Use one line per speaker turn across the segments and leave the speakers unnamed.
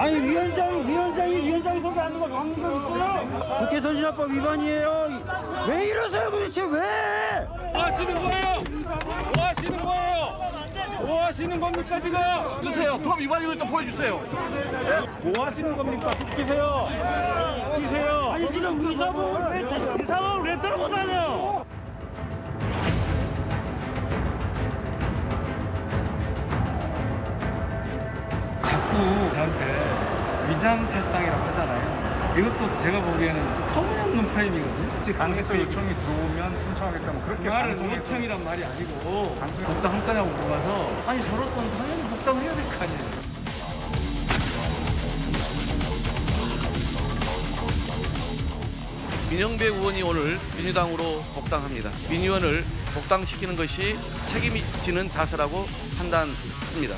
아니 위원장이 속에 앉는 걸 확률이 있어요? 국회 선진화법 위반이에요. 왜 이러세요 도대체 왜?
뭐 하시는 거예요? 뭐 하시는 거예요? 뭐 하시는 겁니까 지금?
주세요. 법 위반이고 또 보여주세요.
뭐 하시는 겁니까? 비키세요. 비키세요.
아니 지금 의사봉을 왜 들고 다녀?
자꾸 저한테 위장 탈당이라고 하잖아요. 이것도 제가 보기에는 터무니없는 프레임이거든요.
당에서 요청이 들어오면 순창하겠다면
그
그렇게
말은
방송에서
요청이란 말이 아니고 복당 할 거냐고 물어봐서 아니 저로서는 당연히 복당을 해야 될 거 아니에요.
민영배 의원이 오늘 민주당으로 복당합니다. 민 의원을 복당시키는 것이 책임지는 자세라고 판단합니다.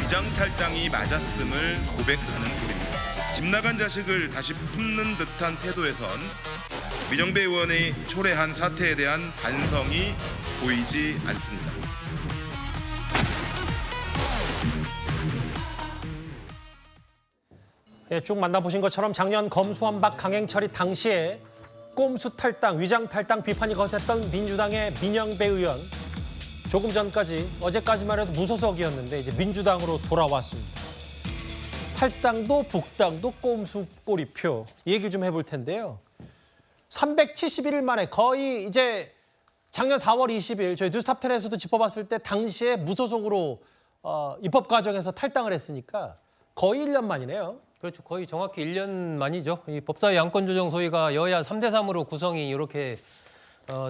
위장 탈당이 맞았음을 고백하는 꼴입니다. 집 나간 자식을 다시 품는 듯한 태도에선 민영배 의원의 초래한 사태에 대한 반성이 보이지 않습니다.
예, 쭉 만나보신 것처럼 작년 검수완박 강행처리 당시에 꼼수 탈당, 위장 탈당 비판이 거셌던 민주당의 민영배 의원. 조금 전까지, 어제까지만 해도 무소속이었는데 이제 민주당으로 돌아왔습니다. 탈당도 복당도 꼼수 꼬리표. 이 얘기를 좀 해볼 텐데요. 371일 만에 거의 이제 작년 4월 20일 저희 뉴스탑10에서도 짚어봤을 때 당시에 무소속으로 입법 과정에서 탈당을 했으니까 거의 1년 만이네요.
그렇죠. 거의 정확히 1년 만이죠. 이 법사위 양권조정 소위가 여야 3대3으로 구성이 이렇게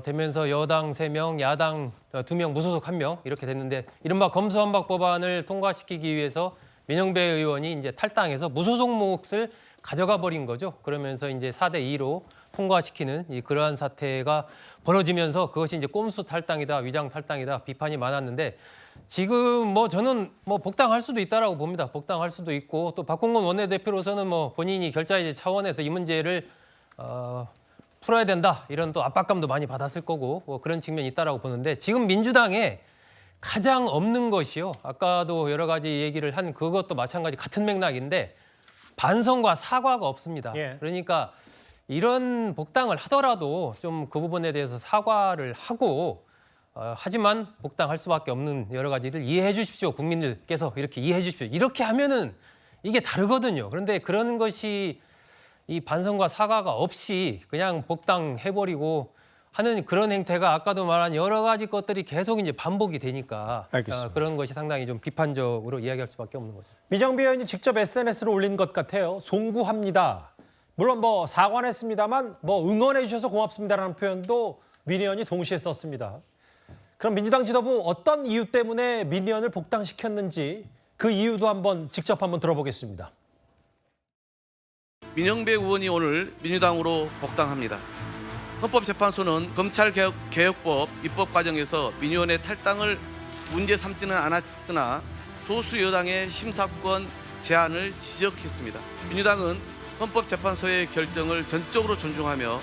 되면서 여당 3명, 야당 2명, 무소속 1명 이렇게 됐는데 이른바 검수완박 법안을 통과시키기 위해서 민영배 의원이 이제 탈당해서 무소속 몫을 가져가 버린 거죠. 그러면서 이제 4대2로 통과시키는 그러한 사태가 벌어지면서 그것이 이제 꼼수 탈당이다, 위장 탈당이다 비판이 많았는데 지금 뭐 저는 뭐 복당할 수도 있다라고 봅니다. 복당할 수도 있고 또 박홍근 원내대표로서는 뭐 본인이 결자이제 차원에서 이 문제를 풀어야 된다 이런 또 압박감도 많이 받았을 거고 뭐 그런 측면이 있다라고 보는데 지금 민주당에 가장 없는 것이요. 아까도 여러 가지 얘기를 한 그것도 마찬가지 같은 맥락인데 반성과 사과가 없습니다.
예.
그러니까 이런 복당을 하더라도 좀 그 부분에 대해서 사과를 하고 하지만 복당할 수밖에 없는 여러 가지를 이해해 주십시오. 국민들께서 이렇게 이해해 주십시오. 이렇게 하면은 이게 다르거든요. 그런데 그런 것이 이 반성과 사과가 없이 그냥 복당해버리고 하는 그런 행태가 아까도 말한 여러 가지 것들이 계속 이제 반복이 되니까 그런 것이 상당히 좀 비판적으로 이야기할 수밖에 없는 거죠.
민영배 의원이 직접 SNS로 올린 것 같아요. 송구합니다. 물론 뭐 사과는 했습니다만 뭐 응원해 주셔서 고맙습니다라는 표현도 민 의원이 동시에 썼습니다. 그럼 민주당 지도부 어떤 이유 때문에 민 의원을 복당시켰는지 그 이유도 직접 한번 들어보겠습니다.
민영배 의원이 오늘 민주당으로 복당합니다. 헌법재판소는 검찰개혁법 입법 과정에서 민 의원의 탈당을 문제 삼지는 않았으나 소수 여당의 심사권 제한을 지적했습니다. 민주당은 헌법재판소의 결정을 전적으로 존중하며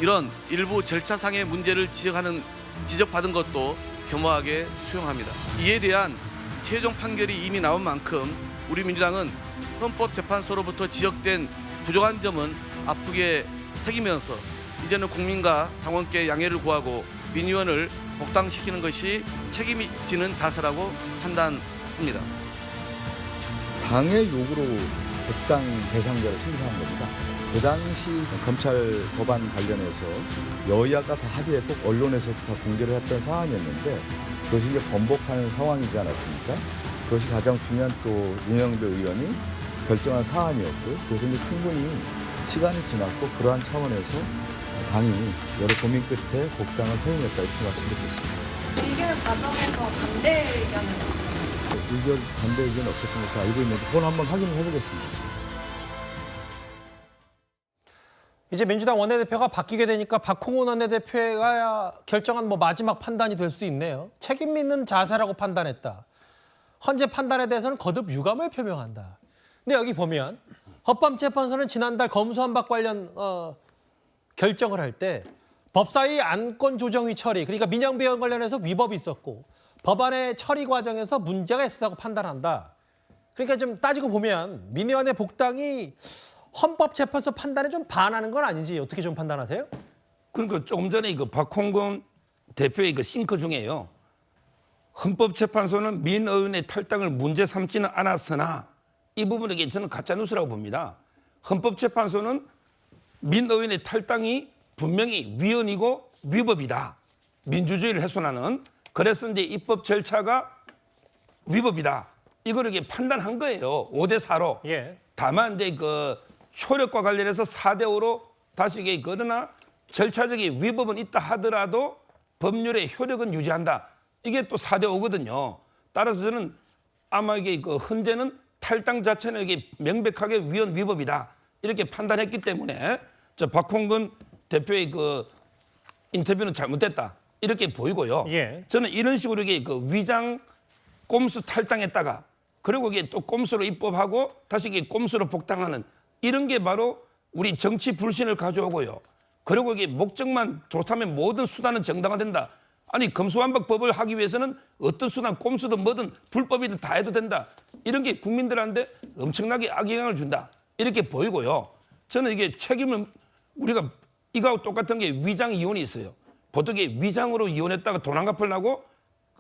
이런 일부 절차상의 문제를 지적받은 것도 겸허하게 수용합니다. 이에 대한 최종 판결이 이미 나온 만큼 우리 민주당은 헌법재판소로부터 지적된 부족한 점은 아프게 새기면서 이제는 국민과 당원께 양해를 구하고 민 의원을 복당시키는 것이 책임지는 자세라고 판단합니다.
당의 요구로 복당 대상자를 신청한 겁니다. 그 당시 검찰 법안 관련해서 여야가 다 합의했고 언론에서 다 공개를 했던 사안이었는데 그것이 이제 번복하는 상황이지 않았습니까? 그것이 가장 중요한 또 민영배 의원이 결정한 사안이었고 그래서 이제 충분히 시간이 지났고 그러한 차원에서 당이 여러 고민 끝에 복당을 허용했다 이렇게 말씀드리겠습니다.
의결 과정에서 반대 의견은 없습니다.
의견 반대 의견은 없었던 것으로 알고 있는데 그건 한번 확인을 해보겠습니다.
이제 민주당 원내대표가 바뀌게 되니까 박홍근 원내대표가 결정한 뭐 마지막 판단이 될 수도 있네요. 책임 있는 자세라고 판단했다. 헌재 판단에 대해서는 거듭 유감을 표명한다. 근데 여기 보면 헌법재판소는 지난달 검수완박 관련 결정을 할 때 법사위 안건 조정위 처리, 그러니까 민영배 의원 관련해서 위법이 있었고 법안의 처리 과정에서 문제가 있었다고 판단한다. 그러니까 좀 따지고 보면 민 의원의 복당이 헌법재판소 판단에 좀 반하는 건 아닌지 어떻게 좀 판단하세요?
그러니까 조금 전에 그 박홍근 대표의 그 싱크 중에요. 헌법재판소는 민 의원의 탈당을 문제 삼지는 않았으나 이 부분에게 저는 가짜뉴스라고 봅니다. 헌법재판소는 민 의원의 탈당이 분명히 위헌이고 위법이다. 민주주의를 훼손하는. 그래서 이제 입법 절차가 위법이다. 이걸 이렇게 판단한 거예요. 5대4로.
예.
다만 이제 그 효력과 관련해서 4대5로 다시 이게 그러나 절차적인 위법은 있다 하더라도 법률의 효력은 유지한다. 이게 또 4대5거든요. 따라서 저는 아마 이게 그 헌재는 탈당 자체는 이게 명백하게 위헌 위법이다. 이렇게 판단했기 때문에 저 박홍근 대표의 그 인터뷰는 잘못됐다. 이렇게 보이고요.
예.
저는 이런 식으로 이게 그 위장 꼼수 탈당했다가 그리고 이게 또 꼼수로 입법하고 다시 이게 꼼수로 복당하는 이런 게 바로 우리 정치 불신을 가져오고요. 그리고 이게 목적만 좋다면 모든 수단은 정당화된다. 아니 검수완박법을 하기 위해서는 어떤 수단 꼼수든 뭐든 불법이든 다 해도 된다. 이런 게 국민들한테 엄청나게 악영향을 준다. 이렇게 보이고요. 저는 이게 책임을 우리가 이거하고 똑같은 게 위장 이혼이 있어요. 보통 이게 위장으로 이혼했다가 돈 안 갚으려고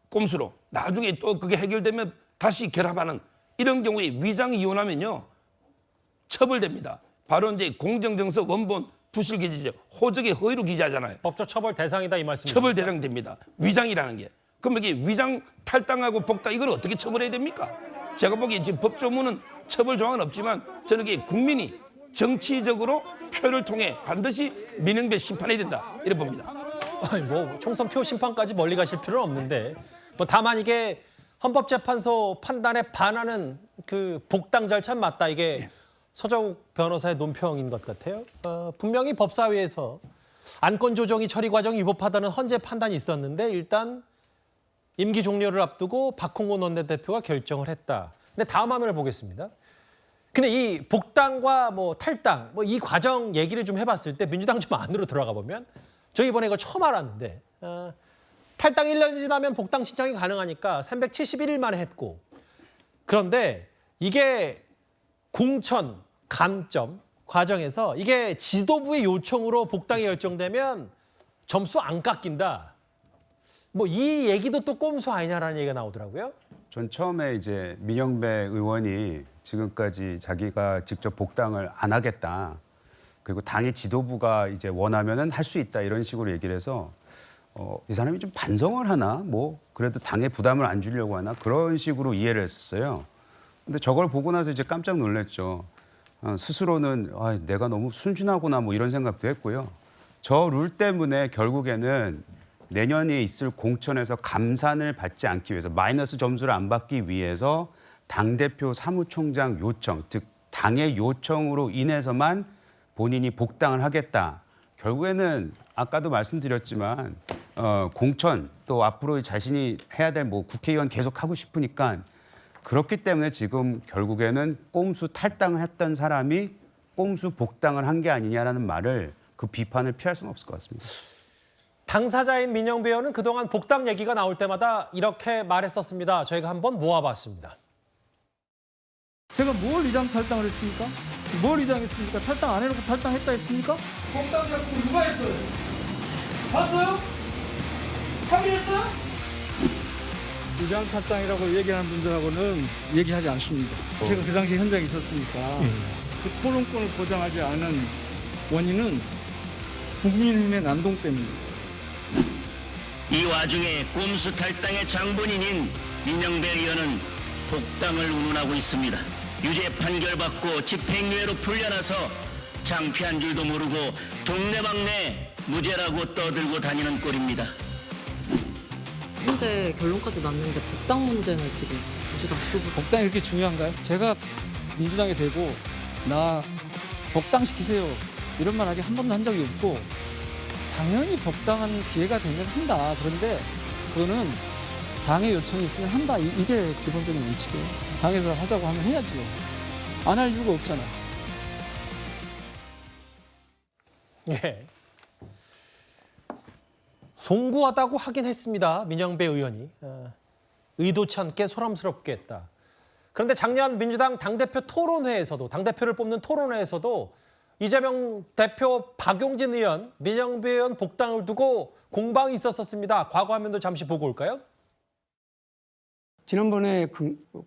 꼼수로 나중에 또 그게 해결되면 다시 결합하는 이런 경우에 위장 이혼하면요 처벌됩니다. 바로 이제 공정정서 원본 부실 기재죠. 호적의 허위로 기재하잖아요.
법적 처벌 대상이다 이 말씀이죠.
처벌 대상 됩니다. 위장이라는 게. 그럼 이게 위장 탈당하고 복당 이걸 어떻게 처벌해야 됩니까? 제가 보기에 지금 법조문은 처벌 조항은 없지만 저는 이게 국민이 정치적으로 표를 통해 반드시 민영배 심판해야 된다. 이래 봅니다.
아니 뭐 총선표 심판까지 멀리 가실 필요는 없는데 뭐 다만 이게 헌법재판소 판단에 반하는 그 복당 절차 맞다 이게 서정욱 변호사의 논평인 것 같아요. 분명히 법사위에서 안건 조정이 처리 과정 위법하다는 헌재 판단이 있었는데 일단 임기 종료를 앞두고 박홍근 원내대표가 결정을 했다. 근데 다음 화면을 보겠습니다. 근데 이 복당과 뭐 탈당 뭐 이 과정 얘기를 좀 해봤을 때 민주당 좀 안으로 들어가 보면 저 이번에 이거 처음 알았는데 탈당 1년이 지나면 복당 신청이 가능하니까 371일 만에 했고 그런데 이게 공천, 감점 과정에서 이게 지도부의 요청으로 복당이 결정되면 점수 안 깎인다. 뭐 이 얘기도 또 꼼수 아니냐라는 얘기가 나오더라고요.
전 처음에 이제 민영배 의원이 지금까지 자기가 직접 복당을 안 하겠다. 그리고 당의 지도부가 이제 원하면은 할 수 있다 이런 식으로 얘기를 해서 이 사람이 좀 반성을 하나 뭐 그래도 당에 부담을 안 주려고 하나 그런 식으로 이해를 했었어요. 근데 저걸 보고 나서 이제 깜짝 놀랐죠. 스스로는 내가 너무 순진하구나 뭐 이런 생각도 했고요. 저 룰 때문에 결국에는 내년에 있을 공천에서 감산을 받지 않기 위해서 마이너스 점수를 안 받기 위해서 당대표 사무총장 요청, 즉 당의 요청으로 인해서만 본인이 복당을 하겠다. 결국에는 아까도 말씀드렸지만 공천 또 앞으로 자신이 해야 될 뭐 국회의원 계속 하고 싶으니까 그렇기 때문에 지금 결국에는 꼼수 탈당을 했던 사람이 꼼수 복당을 한 게 아니냐라는 말을 그 비판을 피할 수는 없을 것 같습니다.
당사자인 민영배 의원은 그동안 복당 얘기가 나올 때마다 이렇게 말했었습니다. 저희가 한번 모아봤습니다.
제가 뭘 위장 탈당을 했습니까? 뭘 위장했습니까? 탈당 안 해놓고 탈당했다 했습니까? 복당 작품 누가 했어요? 봤어요? 확인했어요? 위장 탈당이라고 얘기하는 분들하고는 얘기하지 않습니다. 제가 그 당시 현장에 있었으니까 그 토론권을 보장하지 않은 원인은 국민의힘의 난동 때문입니다.
이 와중에 꼼수 탈당의 장본인인 민영배 의원은 복당을 운운하고 있습니다. 유죄 판결받고 집행유예로 풀려나서 창피한 줄도 모르고 동네방네 무죄라고 떠들고 다니는 꼴입니다.
현재 결론까지 났는데 복당 문제는 지금 민주당 지도부
복당이 그렇게 중요한가요? 제가 민주당에 되고 나 복당시키세요 이런 말 아직 한 번도 한 적이 없고 당연히 복당하는 기회가 되면 한다. 그런데 그거는 당의 요청이 있으면 한다. 이게 기본적인 원칙이에요. 당에서 하자고 하면 해야죠. 안 할 이유가 없잖아.
예. 송구하다고 하긴 했습니다. 민영배 의원이. 의도치 않게 소람스럽게 했다. 그런데 작년 민주당 당대표 토론회에서도, 당대표를 뽑는 토론회에서도 이재명 대표, 박용진 의원, 민영배 의원 복당을 두고 공방이 있었습니다. 과거 화면도 잠시 보고 올까요?
지난번에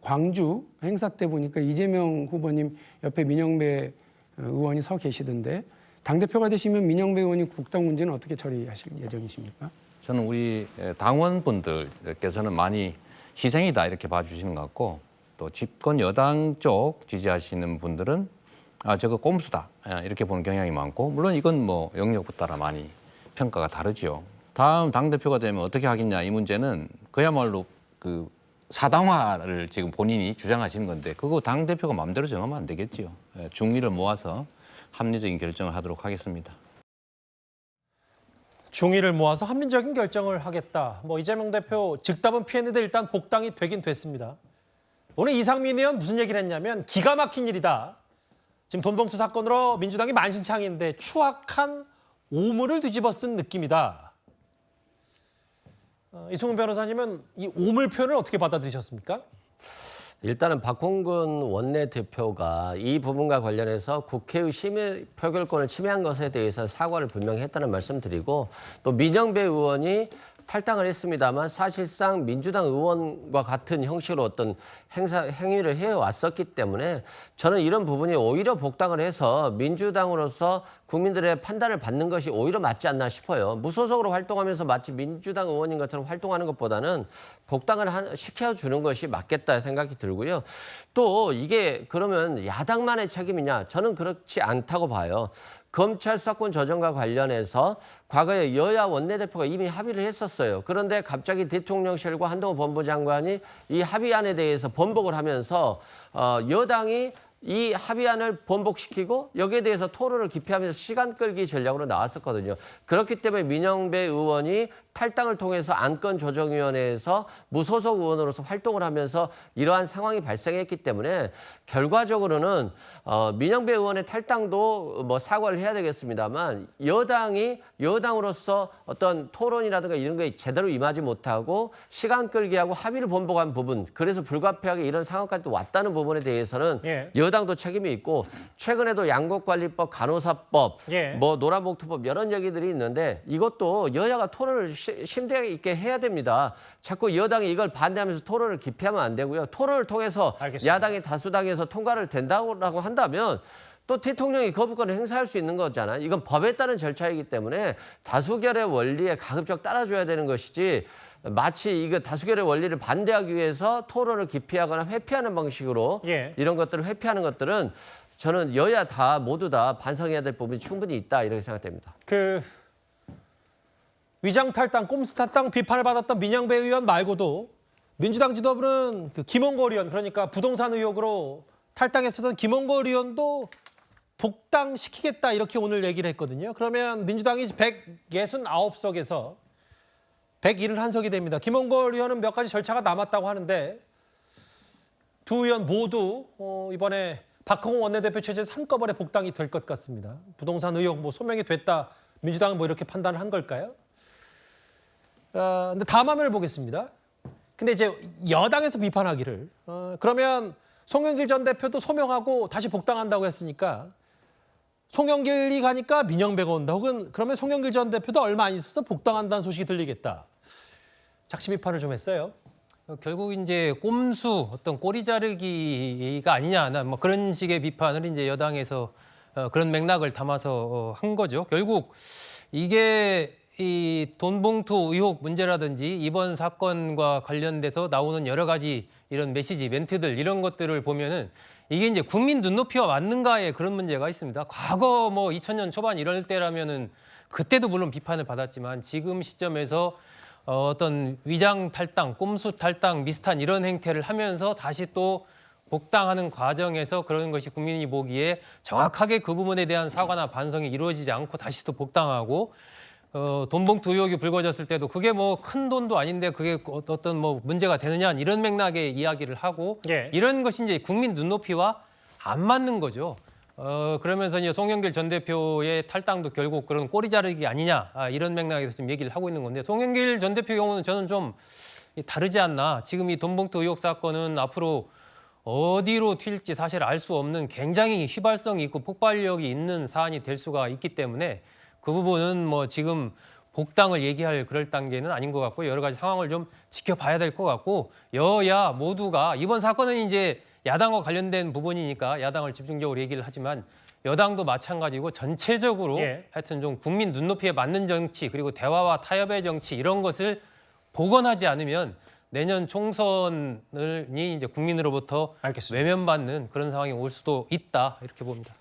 광주 행사 때 보니까 이재명 후보님 옆에 민영배 의원이 서 계시던데 당대표가 되시면 민영배 의원이 복당 문제는 어떻게 처리하실 예정이십니까?
저는 우리 당원분들께서는 많이 희생이다 이렇게 봐주시는 것 같고 또 집권 여당 쪽 지지하시는 분들은 저거 꼼수다 이렇게 보는 경향이 많고 물론 이건 뭐 영역에 따라 많이 평가가 다르지요. 다음 당대표가 되면 어떻게 하겠냐 이 문제는 그야말로 그 사당화를 지금 본인이 주장하시는 건데 그거 당대표가 마음대로 정하면 안 되겠지요. 중의를 모아서 합리적인 결정을 하도록 하겠습니다.
중의를 모아서 합리적인 결정을 하겠다. 이재명 대표 즉답은 피했는데 일단 복당이 되긴 됐습니다. 오늘 이상민 의원 무슨 얘기를 했냐면 기가 막힌 일이다. 지금 돈봉투 사건으로 민주당이 만신창이인데 추악한 오물을 뒤집어 쓴 느낌이다. 이승훈 변호사님은 이 오물 표현을 어떻게 받아들이셨습니까?
일단은 박홍근 원내대표가 이 부분과 관련해서 국회의 심의 표결권을 침해한 것에 대해서 사과를 분명히 했다는 말씀드리고 또 민영배 의원이 탈당을 했습니다만 사실상 민주당 의원과 같은 형식으로 어떤 행위를 해왔었기 때문에 저는 이런 부분이 오히려 복당을 해서 민주당으로서 국민들의 판단을 받는 것이 오히려 맞지 않나 싶어요. 무소속으로 활동하면서 마치 민주당 의원인 것처럼 활동하는 것보다는 복당을 시켜주는 것이 맞겠다 생각이 들고요. 또 이게 그러면 야당만의 책임이냐? 저는 그렇지 않다고 봐요. 검찰 수사권 조정과 관련해서 과거에 여야 원내대표가 이미 합의를 했었어요. 그런데 갑자기 대통령실과 한동훈 법무장관이 이 합의안에 대해서 번복을 하면서 여당이 이 합의안을 번복시키고 여기에 대해서 토론을 기피하면서 시간 끌기 전략으로 나왔었거든요. 그렇기 때문에 민영배 의원이 탈당을 통해서 안건조정위원회에서 무소속 의원으로서 활동을 하면서 이러한 상황이 발생했기 때문에 결과적으로는 민영배 의원의 탈당도 사과를 해야 되겠습니다만 여당이 여당으로서 어떤 토론이라든가 이런 게 제대로 임하지 못하고 시간 끌기하고 합의를 번복한 부분 그래서 불가피하게 이런 상황까지 왔다는 부분에 대해서는 여당도 책임이 있고 최근에도 양곡관리법, 간호사법, 노란봉투법 이런 얘기들이 있는데 이것도 여야가 토론을 심도 있게 해야 됩니다. 자꾸 여당이 이걸 반대하면서 토론을 기피하면 안 되고요. 토론을 통해서 야당이 다수당에서 통과를 된다고 한다면 또 대통령이 거부권을 행사할 수 있는 거잖아요. 이건 법에 따른 절차이기 때문에 다수결의 원리에 가급적 따라줘야 되는 것이지 마치 이거 다수결의 원리를 반대하기 위해서 토론을 기피하거나 회피하는 방식으로 이런 것들을 회피하는 것들은 저는 여야 다 모두 다 반성해야 될 부분이 충분히 있다 이렇게 생각됩니다.
위장 탈당, 꼼수 탈당 비판을 받았던 민영배 의원 말고도 민주당 지도부는 김홍걸 의원 그러니까 부동산 의혹으로 탈당했었던 김홍걸 의원도 복당시키겠다 이렇게 오늘 얘기를 했거든요. 그러면 민주당이 169석에서 101석이 됩니다. 김홍걸 의원은 몇 가지 절차가 남았다고 하는데 두 의원 모두 이번에 박홍근 원내대표 체제에서 한꺼번에 복당이 될 것 같습니다. 부동산 의혹 소명이 됐다. 민주당은 이렇게 판단을 한 걸까요? 근데 다음 화면을 보겠습니다. 근데 이제 여당에서 비판하기를 그러면 송영길 전 대표도 소명하고 다시 복당한다고 했으니까 송영길이 가니까 민영배가 온다. 혹은 그러면 송영길 전 대표도 얼마 안 있어서 복당한다는 소식이 들리겠다. 작심 비판을 좀 했어요.
결국 이제 꼼수 어떤 꼬리 자르기가 아니냐 그런 식의 비판을 이제 여당에서 그런 맥락을 담아서 한 거죠. 결국 이게 이 돈봉투 의혹 문제라든지 이번 사건과 관련돼서 나오는 여러 가지 이런 메시지, 멘트들 이런 것들을 보면은 이게 이제 국민 눈높이와 맞는가에 그런 문제가 있습니다. 과거 2000년 초반 이럴 때라면은 그때도 물론 비판을 받았지만 지금 시점에서 어떤 위장 탈당, 꼼수 탈당, 미스탄 이런 행태를 하면서 다시 또 복당하는 과정에서 그런 것이 국민이 보기에 정확하게 그 부분에 대한 사과나 반성이 이루어지지 않고 다시 또 복당하고 돈봉투 의혹이 불거졌을 때도 그게 큰 돈도 아닌데 그게 어떤 문제가 되느냐 이런 맥락의 이야기를 하고 이런 것이 이제 국민 눈높이와 안 맞는 거죠. 그러면서 이제 송영길 전 대표의 탈당도 결국 그런 꼬리 자르기 아니냐 이런 맥락에서 지금 얘기를 하고 있는 건데 송영길 전 대표 경우는 저는 좀 다르지 않나. 지금 이 돈봉투 의혹 사건은 앞으로 어디로 튈지 사실 알 수 없는 굉장히 휘발성이 있고 폭발력이 있는 사안이 될 수가 있기 때문에 그 부분은 뭐 지금 복당을 얘기할 그럴 단계는 아닌 것 같고 여러 가지 상황을 좀 지켜봐야 될 것 같고 여야 모두가 이번 사건은 이제 야당과 관련된 부분이니까 야당을 집중적으로 얘기를 하지만 여당도 마찬가지고 전체적으로 하여튼 좀 국민 눈높이에 맞는 정치 그리고 대화와 타협의 정치 이런 것을 복원하지 않으면 내년 총선이 이제 국민으로부터 외면받는 그런 상황이 올 수도 있다 이렇게 봅니다.